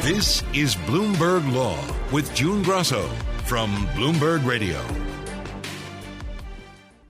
This is Bloomberg Law with June Grasso from Bloomberg Radio.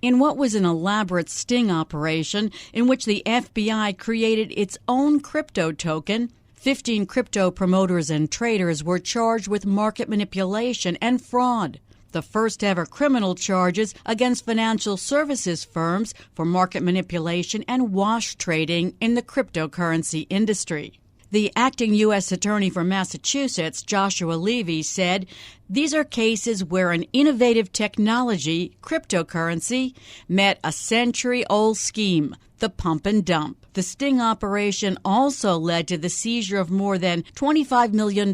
In what was an elaborate sting operation in which the FBI created its own crypto token, 15 crypto promoters and traders were charged with market manipulation and fraud, the first ever criminal charges against financial services firms for market manipulation and wash trading in the cryptocurrency industry. The acting U.S. Attorney for Massachusetts, Joshua Levy, said these are cases where an innovative technology, cryptocurrency, met a century-old scheme, the pump and dump. The sting operation also led to the seizure of more than $25 million in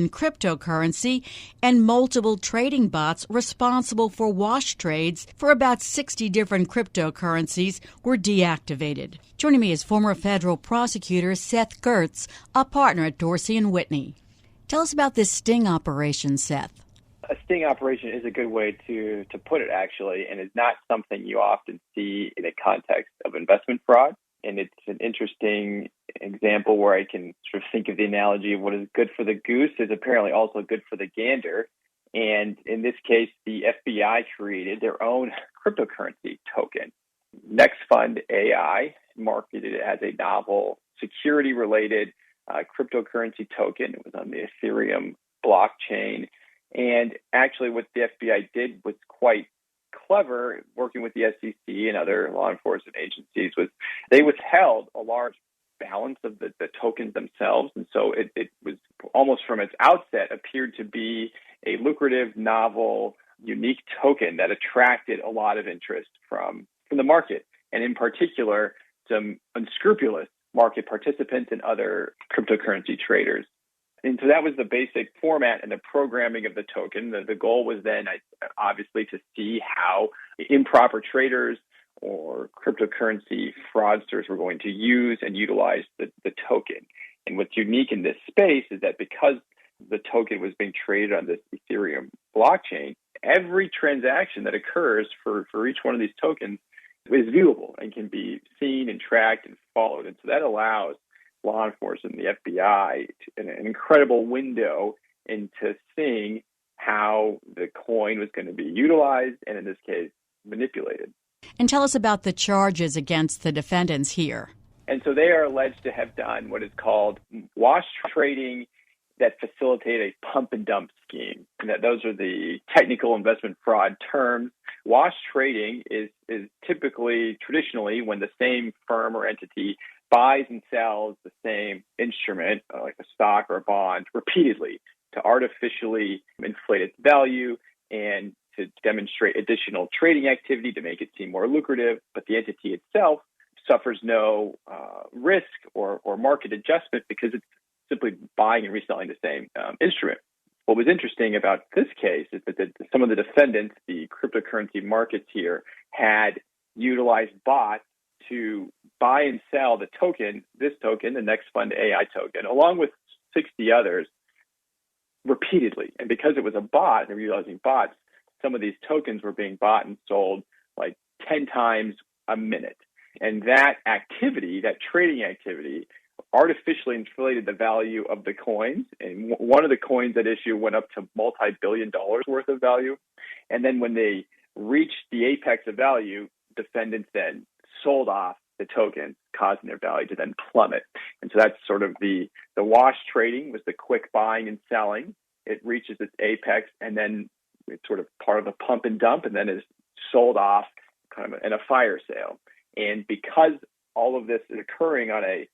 cryptocurrency and multiple trading bots responsible for wash trades for about 60 different cryptocurrencies were deactivated. Joining me is former federal prosecutor Seth Goertz, a partner at Dorsey Whitney. Tell us about this sting operation, Seth. A sting operation is a good way to put it, actually, and it's not something you often see in a context of investment fraud. And it's an interesting example where I can sort of think of the analogy of what is good for the goose is apparently also good for the gander. And in this case, the FBI created their own cryptocurrency token. Next Fund AI marketed it as a novel security-related cryptocurrency token. It was on the Ethereum blockchain. And actually what the FBI did was quite clever, working with the SEC and other law enforcement agencies, was they withheld a large balance of the tokens themselves. And so it was almost from its outset appeared to be a lucrative, novel, unique token that attracted a lot of interest from the market, and in particular, some unscrupulous market participants and other cryptocurrency traders. And so that was the basic format and the programming of the token. The goal was then, obviously, to see how improper traders or cryptocurrency fraudsters were going to use and utilize the token. And what's unique in this space is that because the token was being traded on this Ethereum blockchain, every transaction that occurs for each one of these tokens is viewable and can be seen and tracked and followed. And so that allows law enforcement and the FBI an incredible window into seeing how the coin was going to be utilized and, in this case, manipulated. And tell us about the charges against the defendants here. And so they are alleged to have done what is called wash trading that facilitate a pump and dump scheme. And that those are the technical investment fraud terms. Wash trading is typically, traditionally, when the same firm or entity buys and sells the same instrument, like a stock or a bond, repeatedly to artificially inflate its value and to demonstrate additional trading activity to make it seem more lucrative. But the entity itself suffers no risk or market adjustment because it's simply buying and reselling the same instrument. What was interesting about this case is that some of the defendants, the cryptocurrency markets here, had utilized bots to buy and sell the token, the Next Fund AI token, along with 60 others, repeatedly. And because it was a bot, and they were utilizing bots, some of these tokens were being bought and sold like 10 times a minute. And that activity, that trading activity, artificially inflated the value of the coins. And one of the coins at issue went up to multi-billion dollars worth of value. And then when they reached the apex of value, defendants then sold off the tokens, causing their value to then plummet. And so that's sort of the wash trading was the quick buying and selling. It reaches its apex, and then it's sort of part of the pump and dump, and then is sold off kind of in a fire sale. And because all of this is occurring on a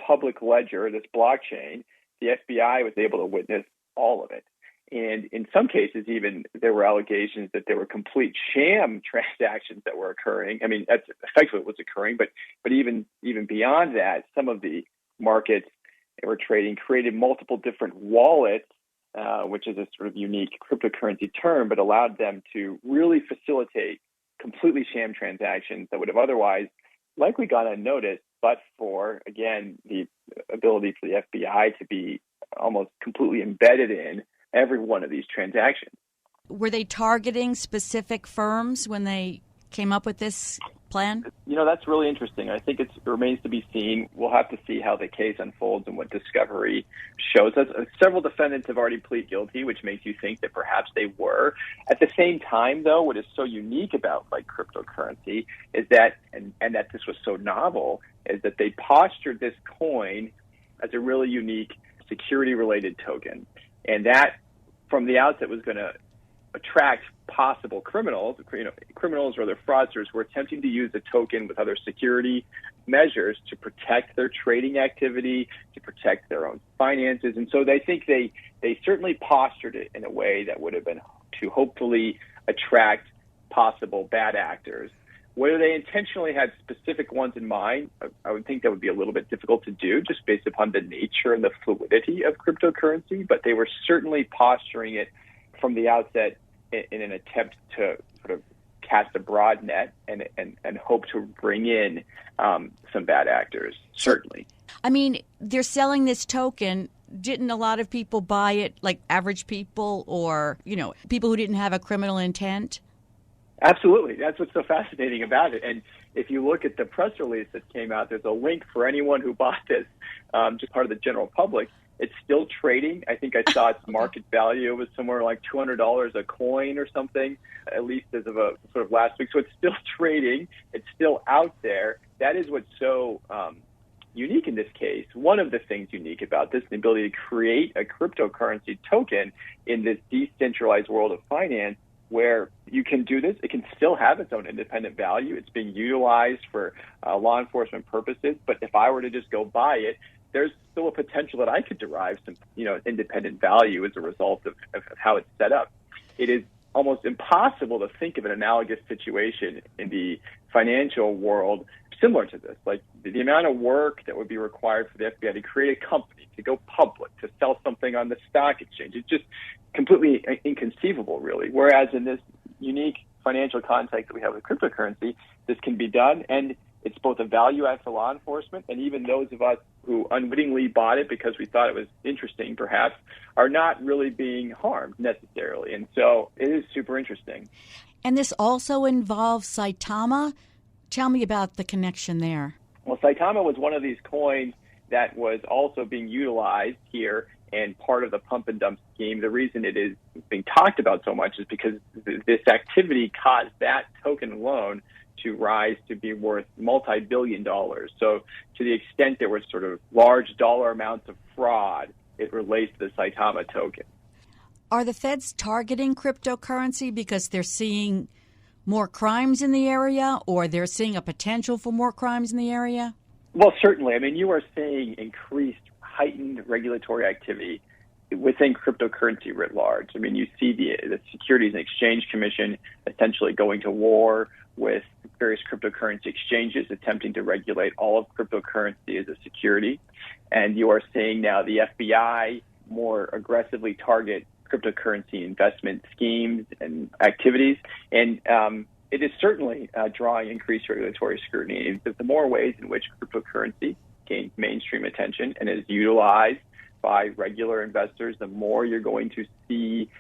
public ledger, this blockchain, the FBI was able to witness all of it. And in some cases, even there were allegations that there were complete sham transactions that were occurring. I mean, that's effectively what was occurring. But even beyond that, some of the markets that were trading created multiple different wallets, which is a sort of unique cryptocurrency term, but allowed them to really facilitate completely sham transactions that would have otherwise likely gone unnoticed, but for, again, the ability for the FBI to be almost completely embedded in every one of these transactions. Were they targeting specific firms when they came up with this plan? That's really interesting. I think it remains to be seen. We'll have to see how the case unfolds and what discovery shows us. Several defendants have already pleaded guilty, which makes you think that perhaps they were. At the same time, though, what is so unique about cryptocurrency is that, and that this was so novel, is that they postured this coin as a really unique security-related token. And that, from the outset, was going to attract possible criminals, criminals or other fraudsters who are attempting to use the token with other security measures to protect their trading activity, to protect their own finances. And so they think they certainly postured it in a way that would have been to hopefully attract possible bad actors. Whether they intentionally had specific ones in mind, I would think that would be a little bit difficult to do just based upon the nature and the fluidity of cryptocurrency, but they were certainly posturing it from the outset in an attempt to sort of cast a broad net and hope to bring in some bad actors, certainly. I mean, they're selling this token. Didn't a lot of people buy it, like average people or, people who didn't have a criminal intent? Absolutely. That's what's so fascinating about it. And if you look at the press release that came out, there's a link for anyone who bought this, just part of the general public. It's still trading. I think I saw its market value was somewhere like $200 a coin or something, at least as of a sort of last week. So it's still trading. It's still out there. That is what's so unique in this case. One of the things unique about this, the ability to create a cryptocurrency token in this decentralized world of finance, where you can do this. It can still have its own independent value. It's being utilized for law enforcement purposes. But if I were to just go buy it, there's still a potential that I could derive some, independent value as a result of how it's set up. It is almost impossible to think of an analogous situation in the financial world similar to this. Like the amount of work that would be required for the FBI to create a company, to go public, to sell something on the stock exchange, it's just completely inconceivable, really. Whereas in this unique financial context that we have with cryptocurrency, this can be done, and it's both a value add for law enforcement, and even those of us who unwittingly bought it because we thought it was interesting, perhaps, are not really being harmed necessarily. And so it is super interesting. And this also involves Saitama. Tell me about the connection there. Well, Saitama was one of these coins that was also being utilized here and part of the pump and dump scheme. The reason it is being talked about so much is because this activity caused that token alone to rise to be worth multi-billion dollars. So to the extent there was sort of large dollar amounts of fraud, it relates to the Saitama token. Are the feds targeting cryptocurrency because they're seeing more crimes in the area, or they're seeing a potential for more crimes in the area? Well, certainly. I mean, you are seeing increased, heightened regulatory activity within cryptocurrency writ large. I mean, you see the Securities and Exchange Commission essentially going to war with various cryptocurrency exchanges attempting to regulate all of cryptocurrency as a security. And you are seeing now the FBI more aggressively target cryptocurrency investment schemes and activities. And it is certainly drawing increased regulatory scrutiny. The more ways in which cryptocurrency gains mainstream attention and is utilized by regular investors, the more you're going to see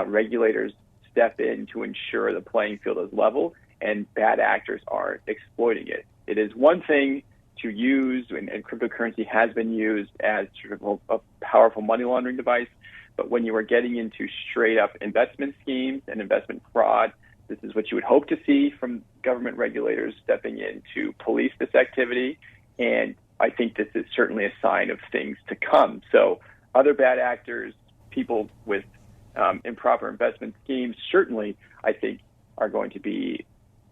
regulators step in to ensure the playing field is level and bad actors aren't exploiting it. It is one thing to use, and cryptocurrency has been used as sort of a powerful money laundering device, but when you are getting into straight-up investment schemes and investment fraud, this is what you would hope to see from government regulators stepping in to police this activity, and I think this is certainly a sign of things to come. So other bad actors, people with improper investment schemes, certainly, I think, are going to be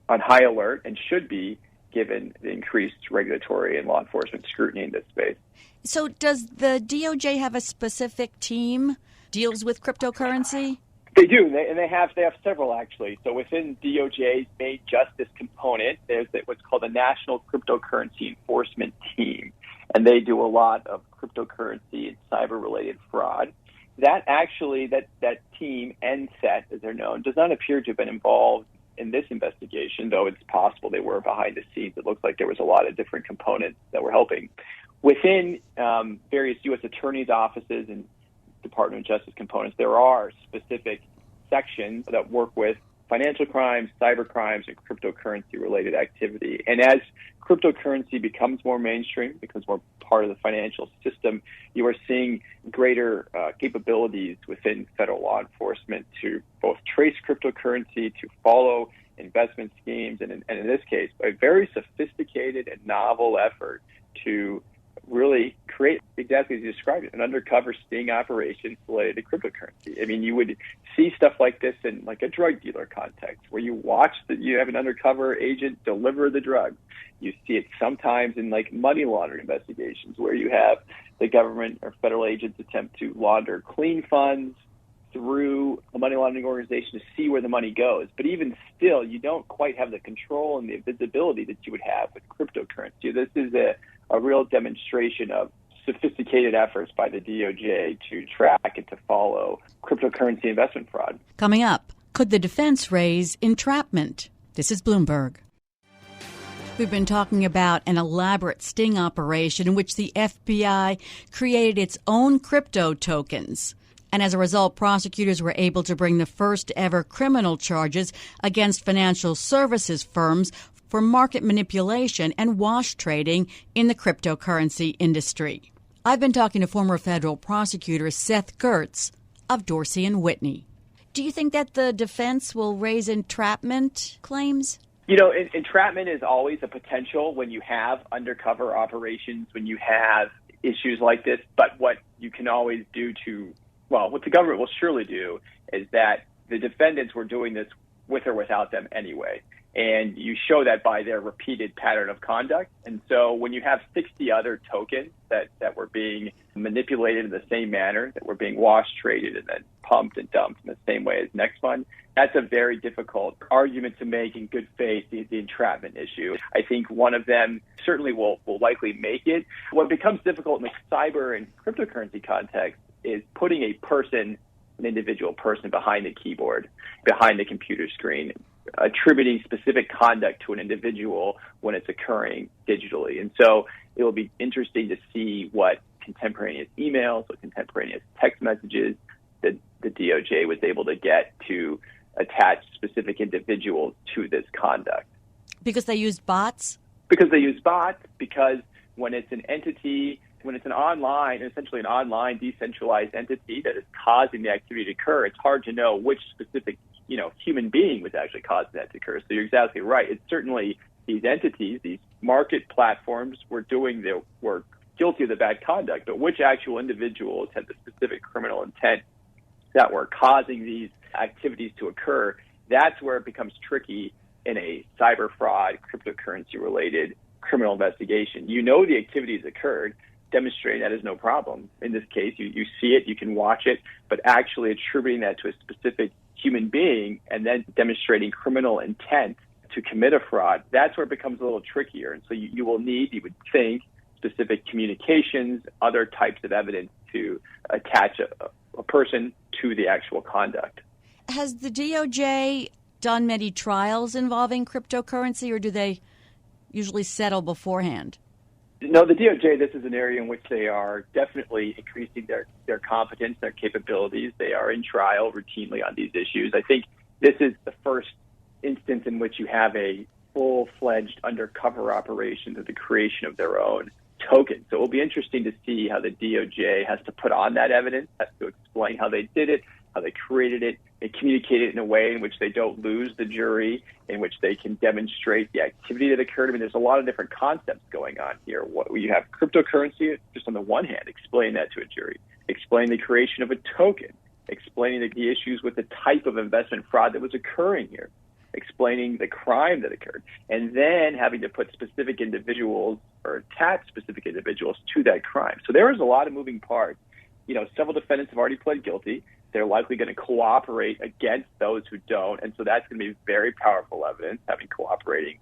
on high alert and should be given the increased regulatory and law enforcement scrutiny in this space. So does the DOJ have a specific team deals with cryptocurrency? They do, and they have several, actually. So within DOJ's main justice component, there's what's called the National Cryptocurrency Enforcement Team, and they do a lot of cryptocurrency and cyber-related fraud. That team, NSET, as they're known, does not appear to have been involved in this investigation, though it's possible they were behind the scenes. It looks like there was a lot of different components that were helping. Within various U.S. attorneys' offices and Department of Justice components, there are specific sections that work with financial crimes, cyber crimes, and cryptocurrency-related activity. And as cryptocurrency becomes more mainstream, becomes more part of the financial system, you are seeing greater capabilities within federal law enforcement to both trace cryptocurrency, to follow investment schemes, and in this case, a very sophisticated and novel effort to really create, exactly as you described it, an undercover sting operation related to cryptocurrency. I mean, you would see stuff like this in like a drug dealer context, where you watch that you have an undercover agent deliver the drug. You see it sometimes in like money laundering investigations, where you have the government or federal agents attempt to launder clean funds through a money laundering organization to see where the money goes. But even still, you don't quite have the control and the visibility that you would have with cryptocurrency. This is a real demonstration of sophisticated efforts by the DOJ to track and to follow cryptocurrency investment fraud. Coming up, could the defense raise entrapment? This is Bloomberg. We've been talking about an elaborate sting operation in which the FBI created its own crypto tokens. And as a result, prosecutors were able to bring the first ever criminal charges against financial services firms for market manipulation and wash trading in the cryptocurrency industry. I've been talking to former federal prosecutor Seth Goertz of Dorsey Whitney. Do you think that the defense will raise entrapment claims? You know, entrapment is always a potential when you have undercover operations, when you have issues like this. But what you can always do what the government will surely do is that the defendants were doing this with or without them anyway. And you show that by their repeated pattern of conduct. And so when you have 60 other tokens that were being manipulated in the same manner, that were being wash traded and then pumped and dumped in the same way as Next Fund, that's a very difficult argument to make in good faith, the entrapment issue. I think one of them certainly will likely make it. What becomes difficult in the cyber and cryptocurrency context is putting an individual person behind the keyboard, behind the computer screen, attributing specific conduct to an individual when it's occurring digitally. And so it will be interesting to see what contemporaneous emails, what contemporaneous text messages that the DOJ was able to get to attach specific individuals to this conduct. Because they used bots? Because they use bots, because when it's an entity, when it's essentially an online decentralized entity that is causing the activity to occur, it's hard to know which specific human being was actually causing that to occur. So you're exactly right. It's certainly these entities, these market platforms were guilty of the bad conduct, but which actual individuals had the specific criminal intent that were causing these activities to occur, that's where it becomes tricky in a cyber fraud, cryptocurrency-related criminal investigation. You know the activities occurred, demonstrating that is no problem. In this case, you see it, you can watch it, but actually attributing that to a specific human being and then demonstrating criminal intent to commit a fraud, that's where it becomes a little trickier. And so you will need, you would think, specific communications, other types of evidence to attach a person to the actual conduct. Has the DOJ done many trials involving cryptocurrency, or do they usually settle beforehand? No, the DOJ, this is an area in which they are definitely increasing their competence, their capabilities. They are in trial routinely on these issues. I think this is the first instance in which you have a full-fledged undercover operation to the creation of their own token. So it will be interesting to see how the DOJ has to put on that evidence, has to explain how they did it, how they created it, and communicate it in a way in which they don't lose the jury, in which they can demonstrate the activity that occurred. I mean, there's a lot of different concepts going on here. You have cryptocurrency, just on the one hand, explain that to a jury, explain the creation of a token, explaining the issues with the type of investment fraud that was occurring here, explaining the crime that occurred, and then having to put specific individuals or attach specific individuals to that crime. So there is a lot of moving parts. Several defendants have already pled guilty. They're likely going to cooperate against those who don't. And so that's going to be very powerful evidence, having cooperating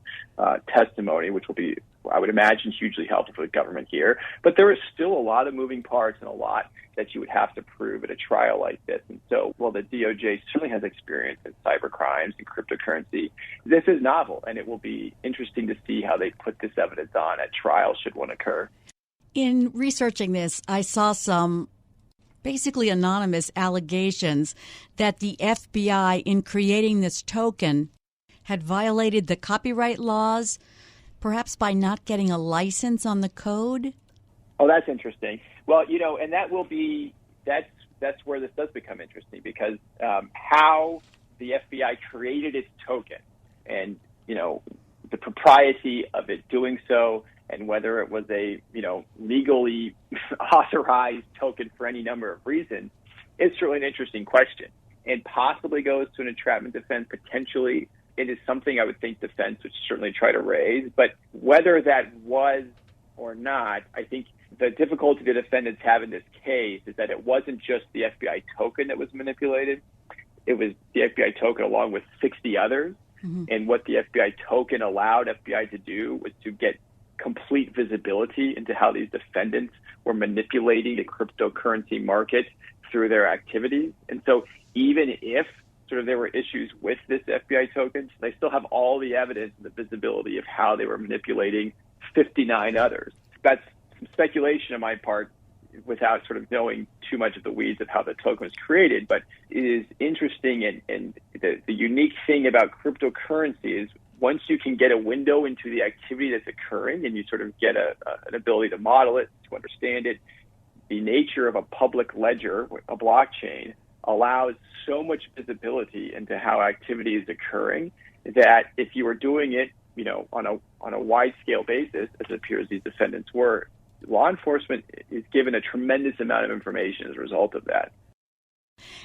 testimony, which will be, I would imagine, hugely helpful for the government here. But there is still a lot of moving parts and a lot that you would have to prove at a trial like this. And so while the DOJ certainly has experience in cyber crimes and cryptocurrency, this is novel, and it will be interesting to see how they put this evidence on at trial should one occur. In researching this, I saw some basically anonymous allegations that the FBI, in creating this token, had violated the copyright laws, perhaps by not getting a license on the code? Oh, that's interesting. Well, and that's where this does become interesting, because how the FBI created its token and, the propriety of it doing so, and whether it was a, legally authorized token for any number of reasons, is certainly an interesting question, and possibly goes to an entrapment defense potentially. It is something I would think defense would certainly try to raise, but whether that was or not, I think the difficulty the defendants have in this case is that it wasn't just the FBI token that was manipulated. It was the FBI token along with 60 others. Mm-hmm. And what the FBI token allowed FBI to do was to get complete visibility into how these defendants were manipulating the cryptocurrency market through their activities. And so even if sort of there were issues with this FBI token, they still have all the evidence and the visibility of how they were manipulating 59 others. That's some speculation on my part without sort of knowing too much of the weeds of how the token was created. But it is interesting, and the unique thing about cryptocurrency is once you can get a window into the activity that's occurring and you sort of get an ability to model it, to understand it, the nature of a public ledger, a blockchain, allows so much visibility into how activity is occurring that if you were doing it, on a wide scale basis, as it appears these defendants were, law enforcement is given a tremendous amount of information as a result of that.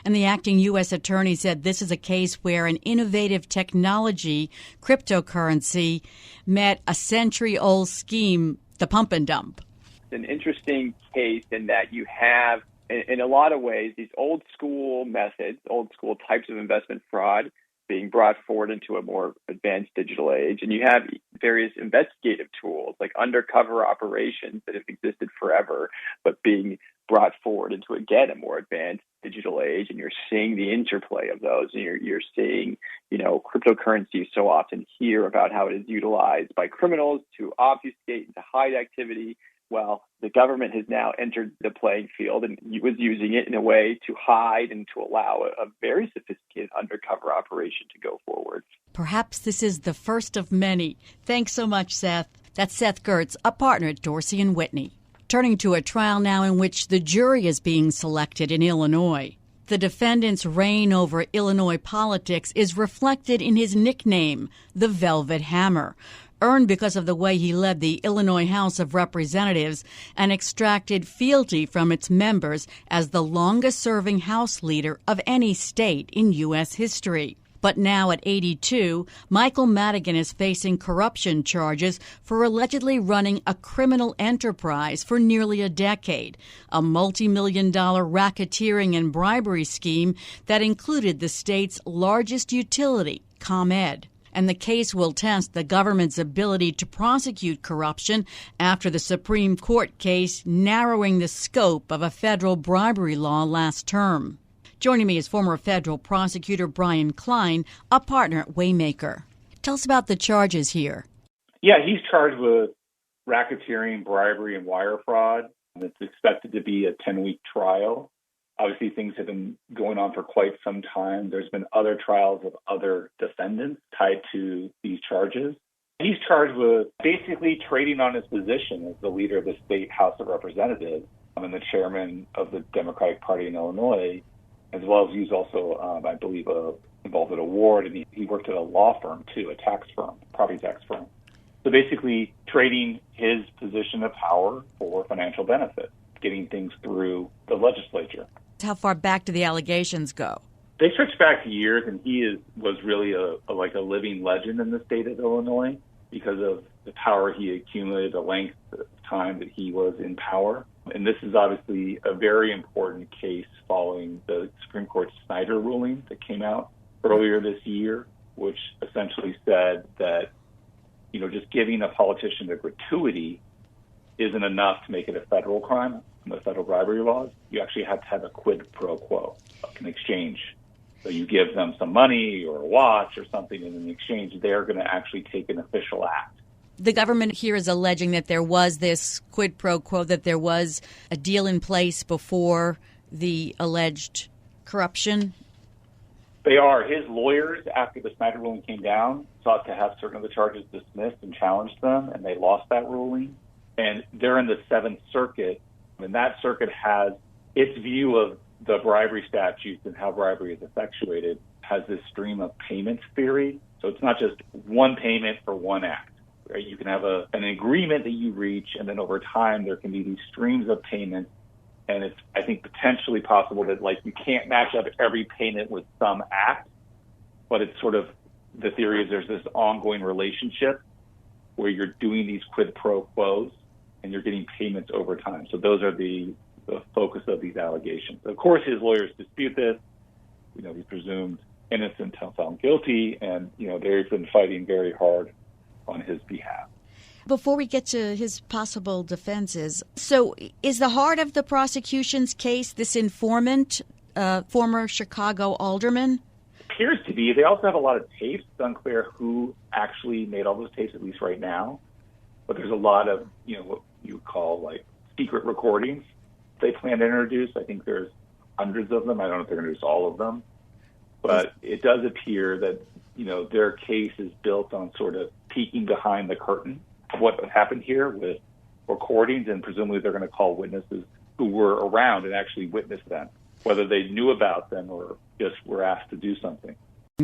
And the acting U.S. attorney said this is a case where an innovative technology, cryptocurrency, met a century-old scheme, the pump and dump. It's an interesting case in that you have, in a lot of ways, these old school methods, old school types of investment fraud being brought forward into a more advanced digital age. And you have various investigative tools like undercover operations that have existed forever, but being brought forward into, again, a more advanced digital age. And you're seeing the interplay of those. And you're seeing, cryptocurrency you so often hear about how it is utilized by criminals to obfuscate and to hide activity. Well, the government has now entered the playing field and was using it in a way to hide and to allow a very sophisticated undercover operation to go forward. Perhaps this is the first of many. Thanks so much, Seth. That's Seth Goertz, a partner at Dorsey Whitney. Turning to a trial now in which the jury is being selected in Illinois. The defendant's reign over Illinois politics is reflected in his nickname, the Velvet Hammer, earned because of the way he led the Illinois House of Representatives and extracted fealty from its members as the longest-serving House leader of any state in U.S. history. But now at 82, Michael Madigan is facing corruption charges for allegedly running a criminal enterprise for nearly a decade, a multi-million-dollar racketeering and bribery scheme that included the state's largest utility, ComEd. And the case will test the government's ability to prosecute corruption after the Supreme Court case narrowing the scope of a federal bribery law last term. Joining me is former federal prosecutor Brian Klein, a partner at Waymaker. Tell us about the charges here. Yeah, he's charged with racketeering, bribery, and wire fraud. It's expected to be a 10-week trial. Obviously, things have been going on for quite some time. There's been other trials of other defendants tied to these charges. He's charged with basically trading on his position as the leader of the state House of Representatives and the chairman of the Democratic Party in Illinois, as well as he's also, I believe, involved in a ward, and he worked at a law firm, too, a tax firm, property tax firm. So basically trading his position of power for financial benefit, getting things through the legislature. How far back do the allegations go? They stretch back years, and he was really a living legend in the state of Illinois because of the power he accumulated, the length of time that he was in power. And this is obviously a very important case following the Supreme Court's Snyder ruling that came out earlier this year, which essentially said that, just giving a politician a gratuity isn't enough to make it a federal crime. In the federal bribery laws, you actually have to have a quid pro quo, an exchange. So you give them some money or a watch or something, and in exchange, they're going to actually take an official act. The government here is alleging that there was this quid pro quo, that there was a deal in place before the alleged corruption? They are. His lawyers, after the Snyder ruling came down, sought to have certain of the charges dismissed and challenged them, and they lost that ruling. And they're in the Seventh Circuit, and that circuit has its view of the bribery statutes and how bribery is effectuated, has this stream of payments theory. So it's not just one payment for one act. Right? You can have an agreement that you reach, and then over time there can be these streams of payments. And it's, I think, potentially possible that, like, you can't match up every payment with some act, but it's sort of, the theory is there's this ongoing relationship where you're doing these quid pro quos and you're getting payments over time. So those are the focus of these allegations. Of course, his lawyers dispute this. He's presumed innocent until found guilty, and, they've been fighting very hard on his behalf. Before we get to his possible defenses, so is the heart of the prosecution's case this informant, former Chicago alderman? Appears to be. They also have a lot of tapes. It's unclear who actually made all those tapes, at least right now. But there's a lot of, what you would call, like, secret recordings they plan to introduce. I think there's hundreds of them. I don't know if they're going to introduce all of them. But it does appear that, their case is built on sort of peeking behind the curtain of what happened here with recordings, and presumably they're going to call witnesses who were around and actually witnessed them, whether they knew about them or just were asked to do something.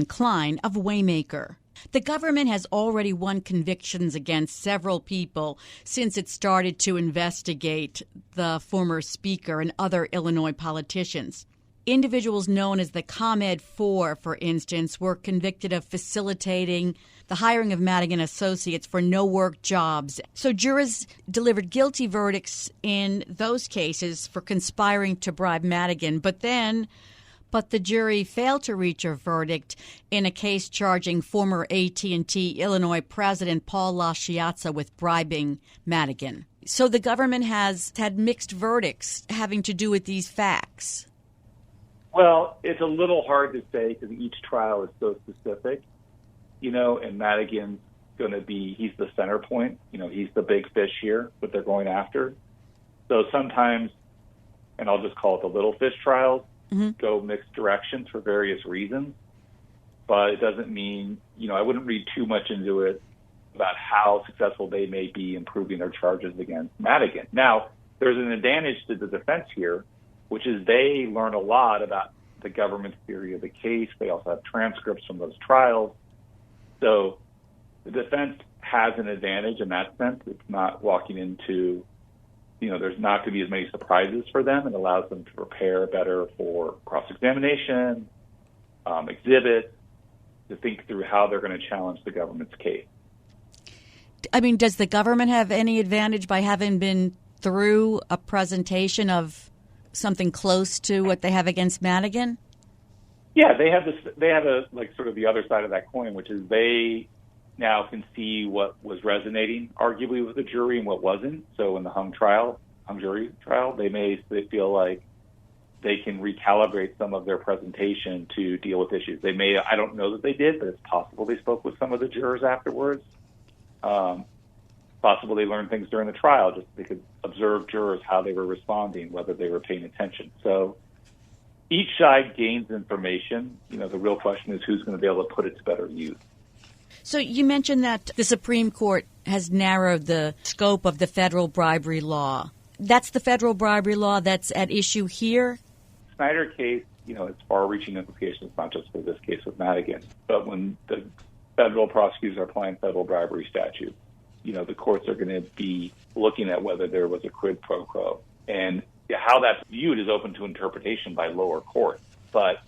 Klein of Waymaker. The government has already won convictions against several people since it started to investigate the former speaker and other Illinois politicians. Individuals known as the ComEd Four, for instance, were convicted of facilitating the hiring of Madigan associates for no-work jobs. So jurors delivered guilty verdicts in those cases for conspiring to bribe Madigan, but the jury failed to reach a verdict in a case charging former AT&T Illinois President Paul LaChiazza with bribing Madigan. So the government has had mixed verdicts having to do with these facts. Well, it's a little hard to say because each trial is so specific, and Madigan's going to be, he's the center point. He's the big fish here that they're going after. So sometimes, and I'll just call it the little fish trials, go mixed directions for various reasons. But it doesn't mean, I wouldn't read too much into it about how successful they may be in proving their charges against Madigan. Now, there's an advantage to the defense here, which is they learn a lot about the government's theory of the case. They also have transcripts from those trials. So the defense has an advantage in that sense. It's not walking into, there's not going to be as many surprises for them. It allows them to prepare better for cross-examination, exhibit, to think through how they're going to challenge the government's case. I mean, does the government have any advantage by having been through a presentation of something close to what they have against Madigan? Yeah, they have this. They have sort of the other side of that coin, which is they now can see what was resonating, arguably, with the jury and what wasn't. So in the hung jury trial, they feel like they can recalibrate some of their presentation to deal with issues. They may, I don't know that they did, but it's possible they spoke with some of the jurors afterwards. Possible they learned things during the trial, just they could observe jurors, how they were responding, whether they were paying attention. So each side gains information. The real question is who's going to be able to put it to better use. So you mentioned that the Supreme Court has narrowed the scope of the federal bribery law. That's the federal bribery law that's at issue here? Snyder case, it's far-reaching implications, not just for this case with Madigan, but when the federal prosecutors are applying federal bribery statutes, the courts are going to be looking at whether there was a quid pro quo. And how that's viewed is open to interpretation by lower courts. But,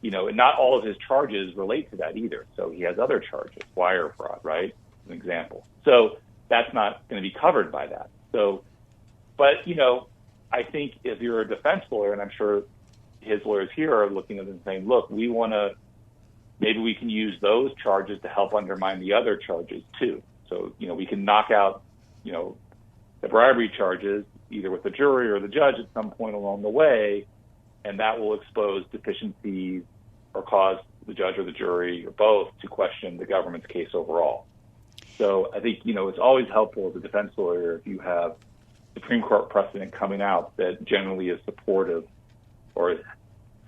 not all of his charges relate to that either. So he has other charges, wire fraud, right? An example. So that's not going to be covered by that. So, but, I think if you're a defense lawyer, and I'm sure his lawyers here are looking at it and saying, look, maybe we can use those charges to help undermine the other charges too. So, we can knock out, the bribery charges either with the jury or the judge at some point along the way, and that will expose deficiencies or cause the judge or the jury or both to question the government's case overall. So I think, it's always helpful as a defense lawyer if you have Supreme Court precedent coming out that generally is supportive or it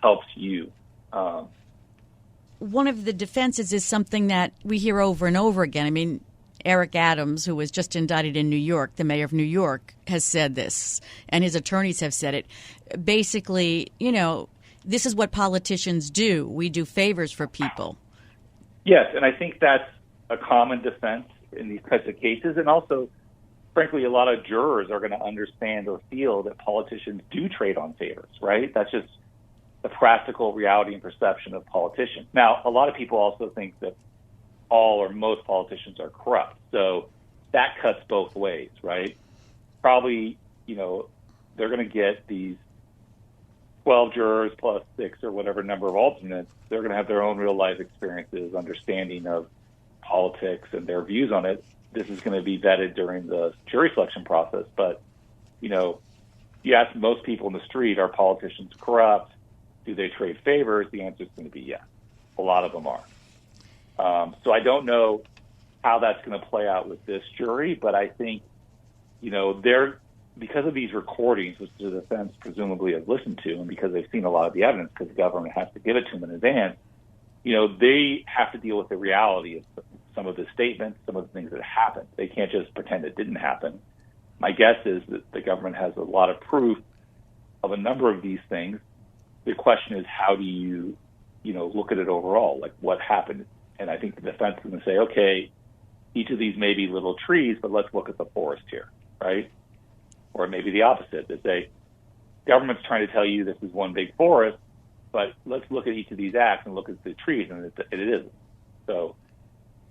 helps you. One of the defenses is something that we hear over and over again. I mean, Eric Adams, who was just indicted in New York, the mayor of New York, has said this, and his attorneys have said it. Basically, this is what politicians do. We do favors for people. Yes, and I think that's a common defense in these types of cases. And also, frankly, a lot of jurors are going to understand or feel that politicians do trade on favors, right? That's just the practical reality and perception of politicians. Now, a lot of people also think that all or most politicians are corrupt. So that cuts both ways, right? Probably, they're going to get these 12 jurors plus 6 or whatever number of alternates. They're going to have their own real life experiences, understanding of politics and their views on it. This is going to be vetted during the jury selection process. But, you ask most people in the street, are politicians corrupt? Do they trade favors? The answer is going to be yes. A lot of them are. So I don't know how that's going to play out with this jury, but I think, because of these recordings, which the defense presumably has listened to, and because they've seen a lot of the evidence, because the government has to give it to them in advance, they have to deal with the reality of some of the statements, some of the things that happened. They can't just pretend it didn't happen. My guess is that the government has a lot of proof of a number of these things. The question is, how do you, look at it overall, like what happened? And I think the defense is going to say, okay, each of these may be little trees, but let's look at the forest here, right? Or maybe the opposite. They say, government's trying to tell you this is one big forest, but let's look at each of these acts and look at the trees, and it isn't. So,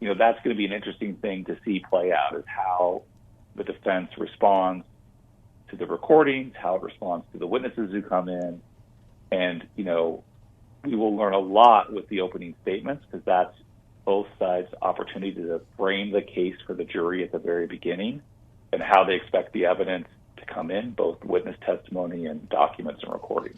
that's going to be an interesting thing to see play out, is how the defense responds to the recordings, how it responds to the witnesses who come in. And, we will learn a lot with the opening statements, because that's both sides' opportunity to frame the case for the jury at the very beginning, and how they expect the evidence to come in, both witness testimony and documents and recordings.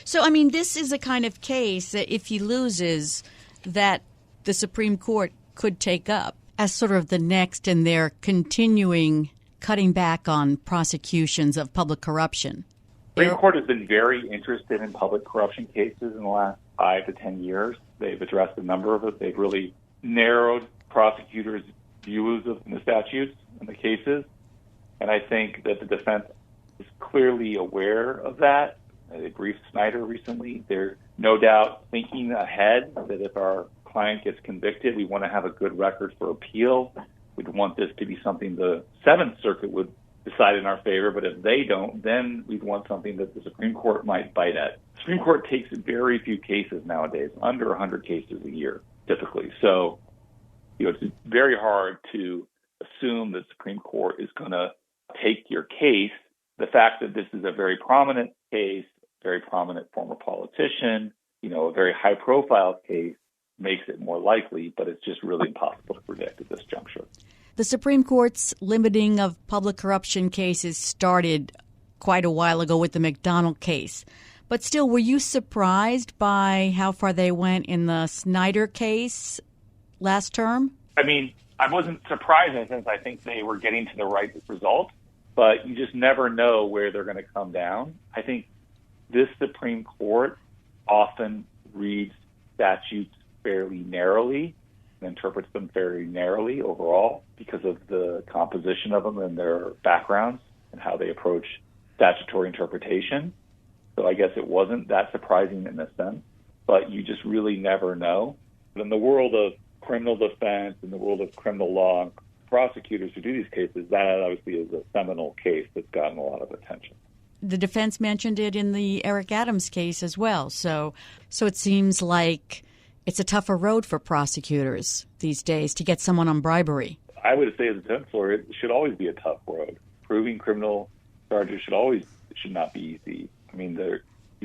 So, this is a kind of case that if he loses, that the Supreme Court could take up as sort of the next in their continuing cutting back on prosecutions of public corruption. The Supreme Court has been very interested in public corruption cases in the last 5 to 10 years. They've addressed a number of it. They've really narrowed prosecutors' views of the statutes and the cases. And I think that the defense is clearly aware of that. They briefed Snyder recently. They're no doubt thinking ahead that if our client gets convicted, we want to have a good record for appeal. We'd want this to be something the Seventh Circuit would decide in our favor, but if they don't, then we'd want something that the Supreme Court might bite at. The Supreme Court takes very few cases nowadays, under 100 cases a year, typically. So, it's very hard to assume the Supreme Court is going to take your case. The fact that this is a very prominent case, very prominent former politician, a very high-profile case, makes it more likely, but it's just really impossible to predict at this juncture. The Supreme Court's limiting of public corruption cases started quite a while ago with the McDonald case. But still, were you surprised by how far they went in the Snyder case last term? I wasn't surprised in a sense. I think they were getting to the right result, but you just never know where they're going to come down. I think this Supreme Court often reads statutes fairly narrowly, interprets them very narrowly overall because of the composition of them and their backgrounds and how they approach statutory interpretation. So I guess it wasn't that surprising in a sense, but you just really never know. In the world of criminal defense, in the world of criminal law, prosecutors who do these cases, that obviously is a seminal case that's gotten a lot of attention. The defense mentioned it in the Eric Adams case as well. So it seems like it's a tougher road for prosecutors these days to get someone on bribery. I would say as a defense lawyer, it should always be a tough road. Proving criminal charges should not be easy.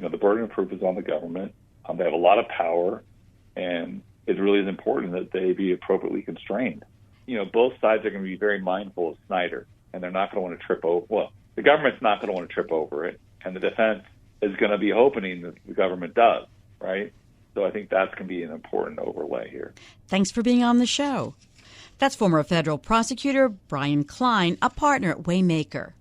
The burden of proof is on the government. They have a lot of power, and it really is important that they be appropriately constrained. Both sides are going to be very mindful of Snyder, and they're not going to want to trip over. Well, the government's not going to want to trip over it, and the defense is going to be hoping that the government does, right? So I think that's going to be an important overlay here. Thanks for being on the show. That's former federal prosecutor Brian Klein, a partner at Waymaker.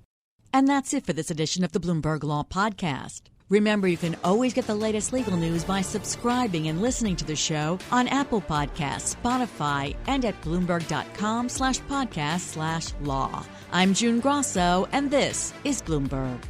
And that's it for this edition of the Bloomberg Law Podcast. Remember, you can always get the latest legal news by subscribing and listening to the show on Apple Podcasts, Spotify, and at Bloomberg.com/podcast/law. I'm June Grasso, and this is Bloomberg.